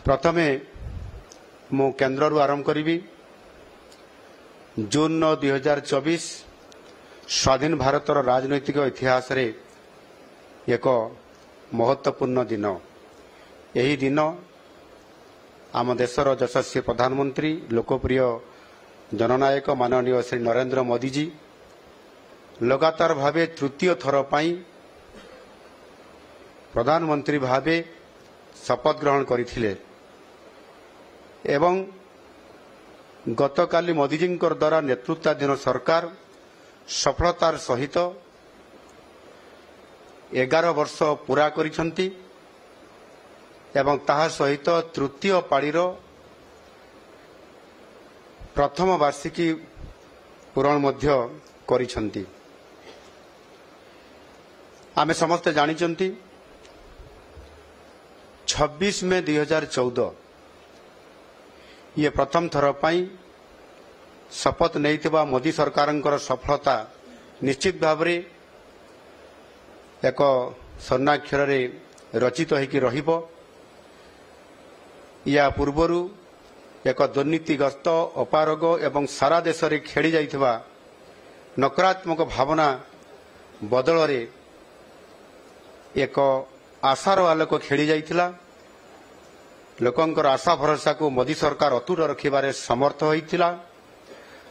प्रथमे मु केन्द्र आरंभ करी। जून 9 2024 स्वाधीन भारतर राजनैतिक इतिहास रे एक महत्वपूर्ण दिन। यही दिन आम देशर यशस्वी प्रधानमंत्री लोकप्रिय जननायक माननीय श्री नरेंद्र मोदी जी लगातार भावे तृतीय थर पाई प्रधानमंत्री भावे शपथ ग्रहण करथिले एवं गतकाली मोदीजी द्वारा नेतृत्वाधीन सरकार सफलतार सहित 11 वर्ष पूरा करिसंती एवं ताहा सहित तृतीय पाड़ीर प्रथम वार्षिकी पूरण मध्य करिसंती। आमे समस्त जानिचंती 26 मे 2014 ये प्रथम थर पाई शपथ नैथिबा मोदी सरकारंकर सफलता निश्चित भावरे एक स्वर्णाक्षर रे रचित होइकि रहिबो। या पूर्वरु एक दुर्नीतिग्रस्त अपारग एवं सारा देश रे खेली जाइथिबा नकारात्मक भावना बदल रे एक आशार आलोक खेली जाइथिला। लोकंकर आशा भरोसा को मोदी सरकार अतुट रखिबारे समर्थ होइथिला।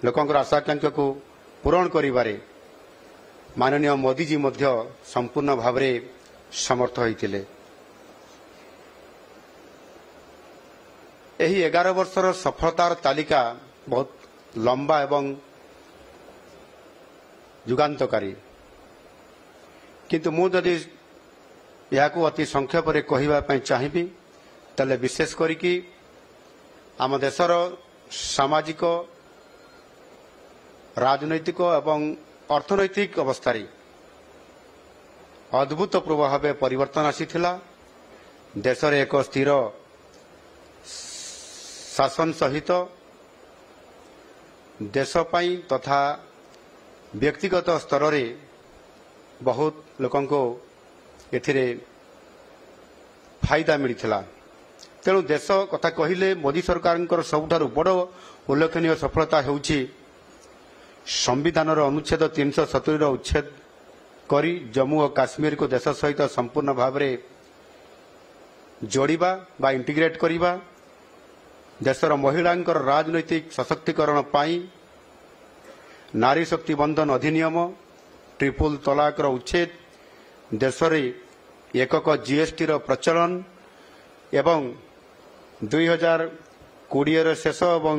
लोकंकर आशाकांक्षा को पूरण करिबारे माननीय मोदी जी मध्य संपूर्ण भावरे समर्थ होइथिले। एही 11 वर्षर सफलतार तालिका बहुत लंबा एवं जुगान्तकारी, किंतु मु जदि याकू अति संक्षेप रे कहिबा पई चाहिबी तले विशेष करिकि आम देशर सामाजिक राजनैतिक एवं अर्थनैतिक अवस्था अद्भुतपूर्व भाव परिवर्तन आसीथिला। देश रे एक स्थिर शासन सहित देश पई तथा व्यक्तिगत स्तर रे बहुत लोकन को एथिरे फायदा मिलिथिला। तेणु देश कथा कहिले मोदी सरकार सबुठारु बड़ उल्लेखनीय सफलता हेउछि संविधान अनुच्छेद 370 उच्छेद करी जम्मू और काश्मीर को देश सहित संपूर्ण भाव में जोड़िबा बा इंटीग्रेट करिबा। देशर महिलांकर राजनैतिक सशक्तिकरण पाई नारी शक्ति बंधन अधिनियम, ट्रिपल तलाक उच्छेद, देश में एकक जीएसटी प्रचलन एवं 2020 शेष एवं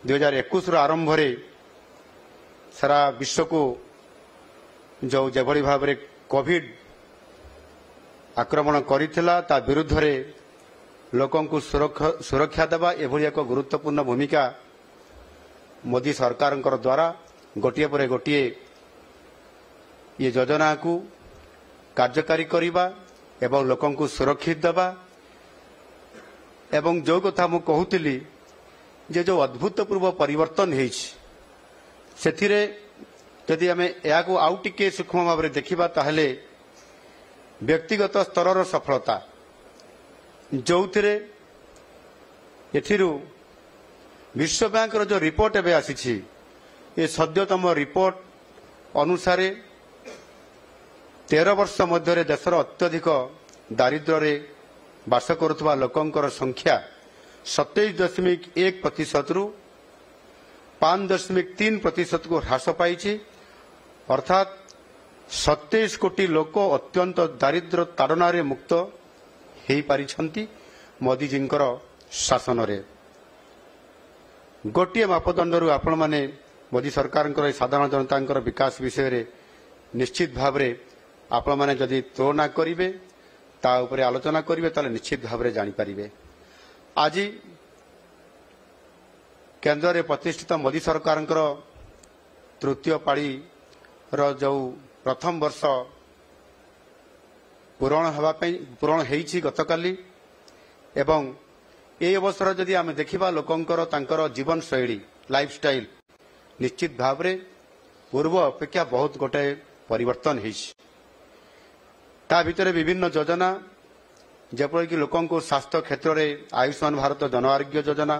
2021 आरंभ रे सारा विश्व को जो जेभली भाव में कोविड आक्रमण करिथिला ता विरुद्ध रे लोकन को सुरक्षा देवा एभली एक गुरुत्वपूर्ण भूमिका मोदी सरकार द्वारा गोटिए पर गोटिए ये योजना को कार्यकारी करिबा एवं लोकन को सुरक्षित देवा। एवं जो कथा मु कहूतिली जे जो अद्भुतपूर्व परिवर्तन हेछि सेथिरे यदि आमे याको आउ टिके सूक्ष्म भाव में देखिबा ताहले व्यक्तिगत स्तर सफलता जो एथिरु विश्व बैंक जो रिपोर्ट एबे आसीछि ये सद्यतम रिपोर्ट अनुसार 13 वर्ष मध्य देशर अत्यधिक दारिद्र्य रे बास करुवा लोकंकर संख्या 27.1% रु 5.3% को ह्रास पाई। अर्थात 27 कोटी लोक अत्यंत दारिद्र्य ताड़ना रे मुक्त हो पारिछंती मोदी जींकर शासन रे। गोटे मापदंड रु आपण माने मोदी सरकार साधारण जनता विकास विषय रे निश्चित भाव रे आपण माने जदि तुलना करिवे ता उपरे आलोचना करिवे ताले निश्चित भाव रे जानि परिबे। आज केंद्र रे प्रतिष्ठित मोदी सरकार तृतीय पाड़ी जो प्रथम वर्ष पूरण हेइछि गतकाली एवं ये अवसर जदि आम देखा लोकंकर तांकर जीवन शैली लाइफस्टाइल निश्चित भाव रे पूर्व अपेक्षा बहुत गोटे परिवर्तन हेइछि। ता भितर विभिन्न योजना ଯେପରିକି ଲୋକଙ୍କୁ ସ୍ୱାସ୍ଥ୍ୟ କ୍ଷେତ୍ରରେ ଆୟୁଷ୍ମାନ ଭାରତ ଜନ ଆରୋଗ୍ୟ ଯୋଜନା,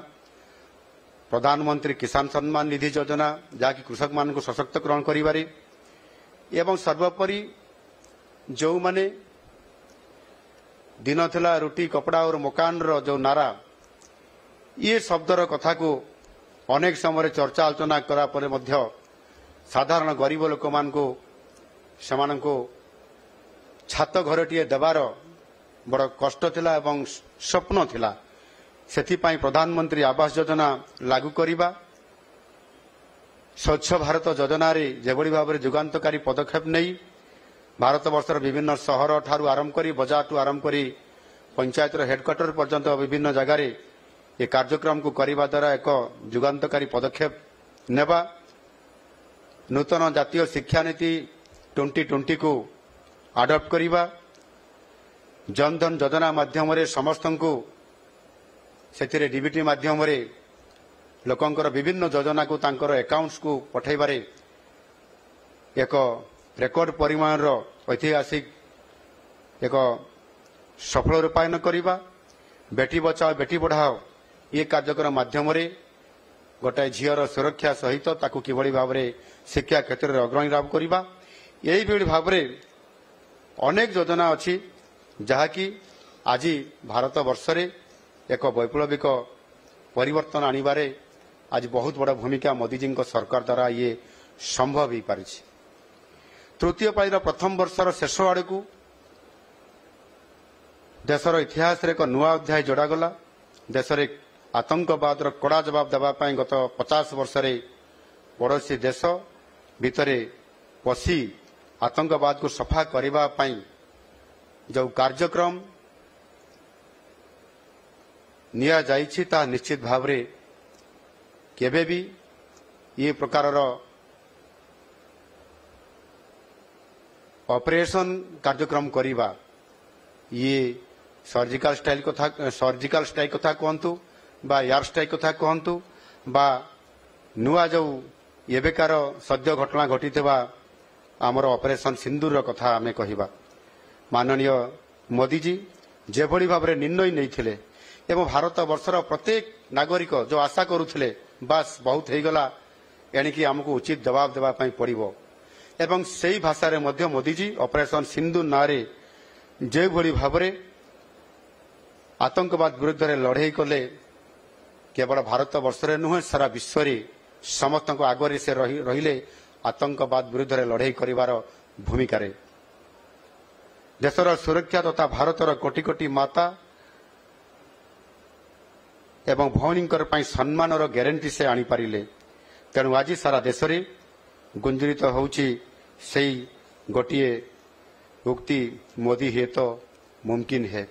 ପ୍ରଧାନମନ୍ତ୍ରୀ କିଷାନ ସମ୍ମାନ ନିଧି ଯୋଜନା ଯାହାକି କୃଷକମାନଙ୍କୁ ସଶକ୍ତକରଣ କରିବାରେ, ଏବଂ ସର୍ବୋପରି ଯେଉଁମାନେ ଦିନ ଥିଲା ରୁଟି କପଡ଼ା ଓ ମକାନର ଯେଉଁ ନାରା, ଇଏ ଶବ୍ଦର କଥାକୁ ଅନେକ ସମୟରେ ଚର୍ଚ୍ଚା ଆଲୋଚନା କରା ପରେ ମଧ୍ୟ ସାଧାରଣ ଗରିବ ଲୋକମାନଙ୍କୁ ସେମାନଙ୍କୁ ଛାତ ଘରଟିଏ ଦେବାର ବଡ଼ କଷ୍ଟ ଥିଲା ଏବଂ ସ୍ୱପ୍ନ ଥିଲା। ସେଥିପାଇଁ ପ୍ରଧାନମନ୍ତ୍ରୀ ଆବାସ ଯୋଜନା ଲାଗୁ କରିବା, ସ୍ୱଚ୍ଛ ଭାରତ ଯୋଜନାରେ ଯେଭଳି ଭାବରେ ଯୁଗାନ୍ତକାରୀ ପଦକ୍ଷେପ ନେଇ ଭାରତବର୍ଷର ବିଭିନ୍ନ ସହର ଠାରୁ ଆରମ୍ଭ କରି ବଜାରଠୁ ଆରମ୍ଭ କରି ପଞ୍ଚାୟତର ହେଡକ୍ୱାର୍ଟର ପର୍ଯ୍ୟନ୍ତ ବିଭିନ୍ନ ଜାଗାରେ ଏ କାର୍ଯ୍ୟକ୍ରମକୁ କରିବା ଦ୍ୱାରା ଏକ ଯୁଗାନ୍ତକାରୀ ପଦକ୍ଷେପ ନେବା, ନୂତନ ଜାତୀୟ ଶିକ୍ଷାନୀତି 2020କୁ ଆଡପ୍ଟ କରିବା, ଜନଧନ ଯୋଜନା ମାଧ୍ୟମରେ ସମସ୍ତଙ୍କୁ ସେଥିରେ ଡିବିଟି ମାଧ୍ୟମରେ ଲୋକଙ୍କର ବିଭିନ୍ନ ଯୋଜନାକୁ ତାଙ୍କର ଆକାଉଣ୍ଟକୁ ପଠାଇବାରେ ଏକ ରେକର୍ଡ ପରିମାଣର ଐତିହାସିକ ଏକ ସଫଳ ରୂପାୟନ କରିବା, ବେଟି ବଚାଓ ବେଟି ପଢ଼ାଓ ଏ କାର୍ଯ୍ୟକ୍ରମ ମାଧ୍ୟମରେ ଗୋଟାଏ ଝିଅର ସୁରକ୍ଷା ସହିତ ତାକୁ କିଭଳି ଭାବରେ ଶିକ୍ଷା କ୍ଷେତ୍ରରେ ଅଗ୍ରଣୀ ଲାଭ କରିବା, ଏହିଭଳି ଭାବରେ ଅନେକ ଯୋଜନା ଅଛି ଯାହାକି ଆଜି ଭାରତବର୍ଷରେ ଏକ ବୈପ୍ଳବିକ ପରିବର୍ତ୍ତନ ଆଣିବାରେ ଆଜି ବହୁତ ବଡ଼ ଭୂମିକା ମୋଦିଜୀଙ୍କ ସରକାର ଦ୍ୱାରା ଇଏ ସମ୍ଭବ ହୋଇପାରିଛି। ତୃତୀୟ ପାଳିର ପ୍ରଥମ ବର୍ଷର ଶେଷ ଆଡ଼କୁ ଦେଶର ଇତିହାସରେ ଏକ ନୂଆ ଅଧ୍ୟାୟ ଯୋଡ଼ାଗଲା। ଦେଶରେ ଆତଙ୍କବାଦର କଡ଼ା ଜବାବ ଦେବା ପାଇଁ ଗତ 50 ବର୍ଷରେ ପଡ଼ୋଶୀ ଦେଶ ଭିତରେ ପଶି ଆତଙ୍କବାଦକୁ ସଫା କରିବା ପାଇଁ ଯେଉଁ କାର୍ଯ୍ୟକ୍ରମ ନିଆଯାଇଛି ତାହା ନିଶ୍ଚିତ ଭାବରେ କେବେ ବି ଏ ପ୍ରକାରର ଅପରେସନ କାର୍ଯ୍ୟକ୍ରମ କରିବା, ଇଏ ସର୍ଜିକାଲ ଷ୍ଟ୍ରାଇକ୍ କଥା କୁହନ୍ତୁ ବା ଏୟାର ଷ୍ଟ୍ରାଇକ୍ କଥା କୁହନ୍ତୁ ବା ନୂଆ ଯେଉଁ ଏବେକାର ସଦ୍ୟ ଘଟଣା ଘଟିଥିବା ଆମର ଅପରେସନ ସିନ୍ଦୁରର କଥା ଆମେ କହିବା, ମାନନୀୟ ମୋଦିଜୀ ଯେଭଳି ଭାବରେ ନିର୍ଣ୍ଣୟ ନେଇଥିଲେ ଏବଂ ଭାରତବର୍ଷର ପ୍ରତ୍ୟେକ ନାଗରିକ ଯେଉଁ ଆଶା କରୁଥିଲେ ବାସ୍ ବହୁତ ହେଇଗଲା, ଏଣିକି ଆମକୁ ଉଚିତ ଜବାବ ଦେବା ପାଇଁ ପଡ଼ିବ, ଏବଂ ସେହି ଭାଷାରେ ମଧ୍ୟ ମୋଦିଜୀ ଅପରେସନ ସିନ୍ଦୁର ନାଁରେ ଯେଉଁଭଳି ଭାବରେ ଆତଙ୍କବାଦ ବିରୁଦ୍ଧରେ ଲଢ଼େଇ କଲେ, କେବଳ ଭାରତବର୍ଷରେ ନୁହେଁ ସାରା ବିଶ୍ୱରେ ସମସ୍ତଙ୍କ ଆଗରେ ସେ ରହିଲେ ଆତଙ୍କବାଦ ବିରୁଦ୍ଧରେ ଲଢ଼େଇ କରିବାର ଭୂମିକାରେ। ଦେଶର ସୁରକ୍ଷା ତଥା ଭାରତର କୋଟି କୋଟି ମାତା ଏବଂ ଭଉଣୀଙ୍କର ପାଇଁ ସମ୍ମାନର ଗ୍ୟାରେଣ୍ଟି ସେ ଆଣିପାରିଲେ। ତେଣୁ ଆଜି ସାରା ଦେଶରେ ଗୁଞ୍ଜରିତ ହେଉଛି ସେହି ଗୋଟିଏ ଉକ୍ତି, ମୋଦି ହେ ତ ମୁମକିନ ହେ।